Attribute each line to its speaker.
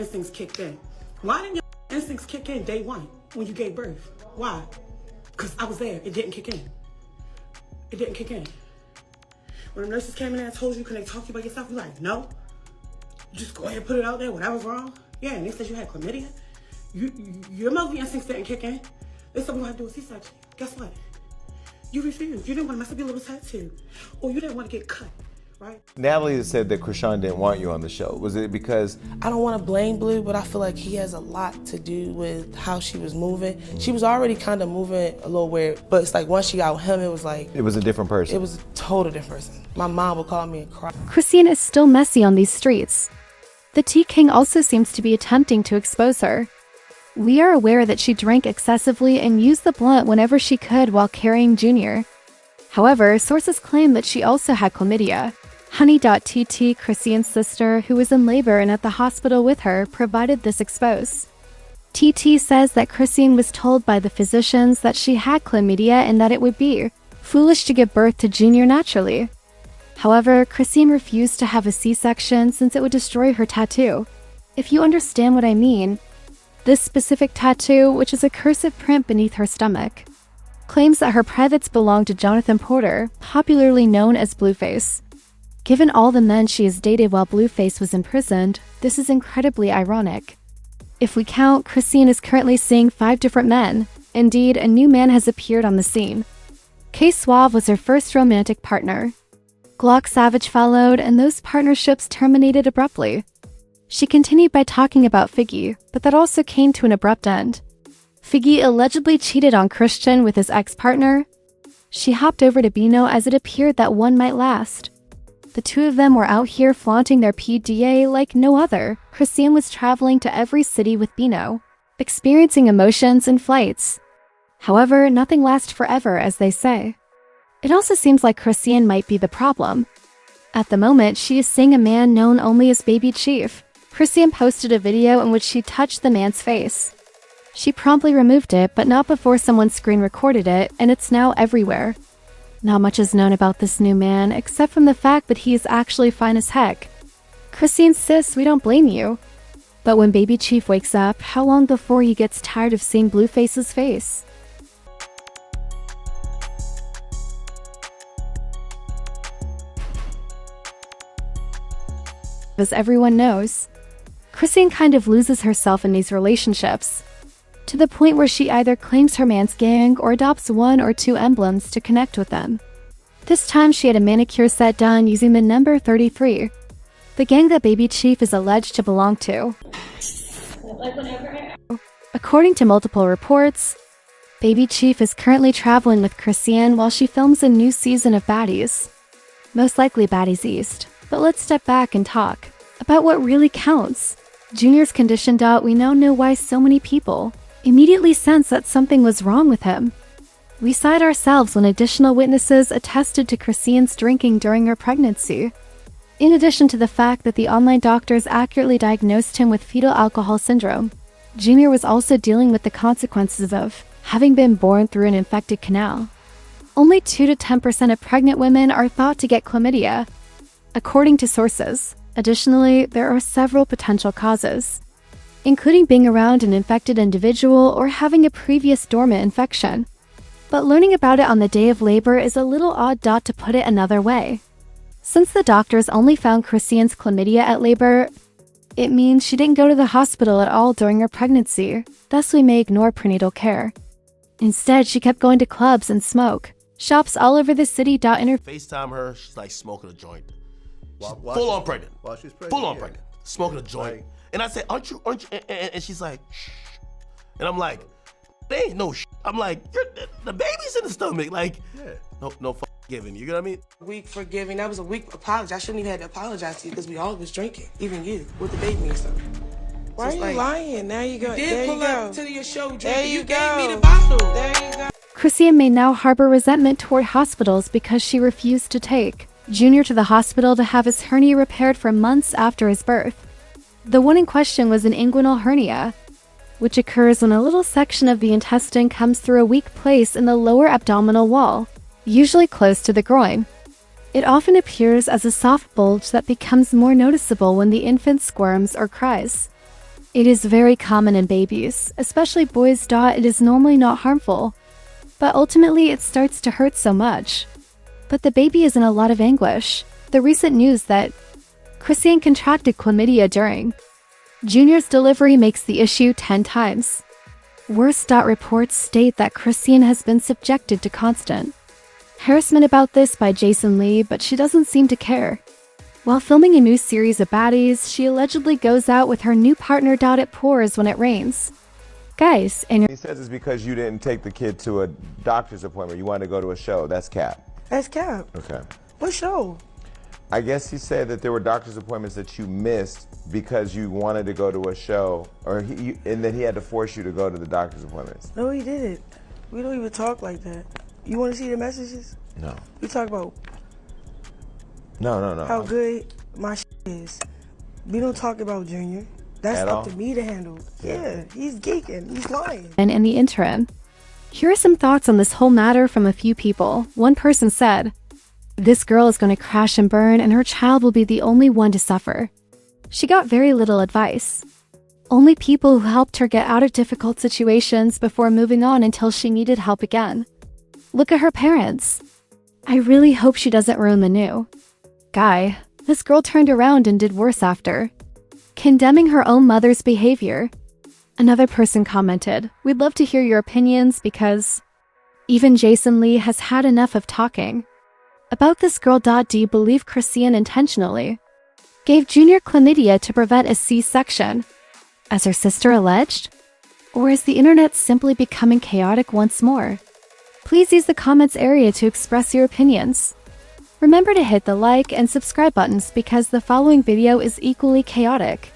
Speaker 1: instincts kicked in. Why didn't your instincts kick in day one when you gave birth? Why? Because I was there. It didn't kick in. It didn't kick in. When the nurses came in and told you, can they talk to you about yourself? You're like, no. Just go ahead and put it out there, whatever's wrong. Yeah, and they said you had chlamydia. Your motherly instincts didn't kick in. They said we have to do a C-section. Guess what? You refused. You didn't want to mess up your little tattoo. Or you didn't want to get cut, right?
Speaker 2: Natalie said that Chrisean didn't want you on the show. Was it because...
Speaker 3: I don't want to blame Blue, but I feel like he has a lot to do with how she was moving. She was already kind of moving a little weird, but it's like once she got with him, it was like...
Speaker 2: It was a different person.
Speaker 3: It was a total different person. My mom would call me and cry.
Speaker 4: Chrisean is still messy on these streets. The Tea King also seems to be attempting to expose her. We are aware that she drank excessively and used the blunt whenever she could while carrying Junior. However, sources claim that she also had chlamydia. Honey.TT, Chrisean's sister, who was in labor and at the hospital with her, provided this expose. TT says that Chrisean was told by the physicians that she had chlamydia and that it would be foolish to give birth to Junior naturally. However, Chrisean refused to have a C-section since it would destroy her tattoo. If you understand what I mean, this specific tattoo, which is a cursive print beneath her stomach, claims that her privates belong to Jonathan Porter, popularly known as Blueface. Given all the men she has dated while Blueface was imprisoned, this is incredibly ironic. If we count, Chrisean is currently seeing 5 different men. Indeed, a new man has appeared on the scene. K-Suave was her first romantic partner. Glock Savage followed, and those partnerships terminated abruptly. She continued by talking about Figgy, but that also came to an abrupt end. Figgy allegedly cheated on Chrisean with his ex-partner. She hopped over to Bino as it appeared that one might last. The two of them were out here flaunting their PDA like no other. Chrisean was traveling to every city with Bino, experiencing emotions and flights. However, nothing lasts forever, as they say. It also seems like Chrisean might be the problem. At the moment, she is seeing a man known only as Baby Chief. Chrisean posted a video in which she touched the man's face. She promptly removed it, but not before someone screen recorded it, and it's now everywhere. Not much is known about this new man, except from the fact that he is actually fine as heck. Chrisean sis, we don't blame you. But when Baby Chief wakes up, how long before he gets tired of seeing Blueface's face? As everyone knows, Chrisean kind of loses herself in these relationships, to the point where she either claims her man's gang or adopts 1 or 2 emblems to connect with them. This time she had a manicure set done using the number 33, the gang that Baby Chief is alleged to belong to. According to multiple reports, Baby Chief is currently traveling with Chrisean while she films a new season of Baddies. Most likely Baddies East. But let's step back and talk about what really counts. Junior's conditioned out, we now know why so many people immediately sensed that something was wrong with him. We saw it ourselves when additional witnesses attested to Chrisean's drinking during her pregnancy. In addition to the fact that the online doctors accurately diagnosed him with fetal alcohol syndrome, Junior was also dealing with the consequences of having been born through an infected canal. Only 2 to 10% of pregnant women are thought to get chlamydia, according to sources. Additionally, there are several potential causes, including being around an infected individual or having a previous dormant infection. But learning about it on the day of labor is a little odd, to put it another way. Since the doctors only found Chrisean's chlamydia at labor, it means she didn't go to the hospital at all during her pregnancy, thus we may ignore prenatal care. Instead, she kept going to clubs and smoke shops all over the city.
Speaker 5: FaceTime her, she's like smoking a joint. Full on pregnant.
Speaker 6: While she's pregnant.
Speaker 5: Full on pregnant. Smoking a joint. And I said, aren't you? And she's like, shh. And I'm like, they ain't no shh. I'm like, the baby's in the stomach. Like,
Speaker 6: Yeah.
Speaker 5: no giving. You know what I mean?
Speaker 3: Weak forgiving. That was a weak apology. I shouldn't even had to apologize to you because we all was drinking, even you, with the baby and stuff.
Speaker 7: Why are you lying? Now you go.
Speaker 3: You did pull up to your show drinking.
Speaker 7: There you
Speaker 3: gave me
Speaker 7: go.
Speaker 3: the bottle.
Speaker 7: There you go.
Speaker 4: Chrisean may now harbor resentment toward hospitals because she refused to take Junior to the hospital to have his hernia repaired for months after his birth. The one in question was an inguinal hernia, which occurs when a little section of the intestine comes through a weak place in the lower abdominal wall, usually close to the groin. It often appears as a soft bulge that becomes more noticeable when the infant squirms or cries. It is very common in babies, especially boys. It is normally not harmful, but ultimately it starts to hurt so much. But the baby is in a lot of anguish. The recent news that Chrisean contracted chlamydia during Junior's delivery makes the issue 10 times worse. Reports state that Chrisean has been subjected to constant harassment about this by Jason Lee, but she doesn't seem to care. While filming a new series of baddies, she allegedly goes out with her new partner. It pours when it rains. Guys, and
Speaker 2: He says it's because you didn't take the kid to a doctor's appointment. You wanted to go to a show. That's cap.
Speaker 7: That's cap.
Speaker 2: Okay.
Speaker 7: What show?
Speaker 2: I guess he said that there were doctor's appointments that you missed because you wanted to go to a show, and then he had to force you to go to the doctor's appointments.
Speaker 7: No, he didn't. We don't even talk like that. You want to see the messages?
Speaker 2: No.
Speaker 7: We talk about
Speaker 2: No.
Speaker 7: how good my is. We don't talk about Junior. That's
Speaker 2: At
Speaker 7: up
Speaker 2: all?
Speaker 7: to me to handle. Yeah, he's geeking. He's lying.
Speaker 4: in the interim, here are some thoughts on this whole matter from a few people. One person said, "This girl is going to crash and burn, and her child will be the only one to suffer. She got very little advice. Only people who helped her get out of difficult situations before moving on until she needed help again. Look at her parents. I really hope she doesn't ruin the new guy. This girl turned around and did worse after condemning her own mother's behavior." Another person commented, "We'd love to hear your opinions because even Jason Lee has had enough of talking about this girl. Do you believe Chrisean intentionally gave Junior chlamydia to prevent a C-section, as her sister alleged? Or is the internet simply becoming chaotic once more? Please use the comments area to express your opinions. Remember to hit the like and subscribe buttons because the following video is equally chaotic.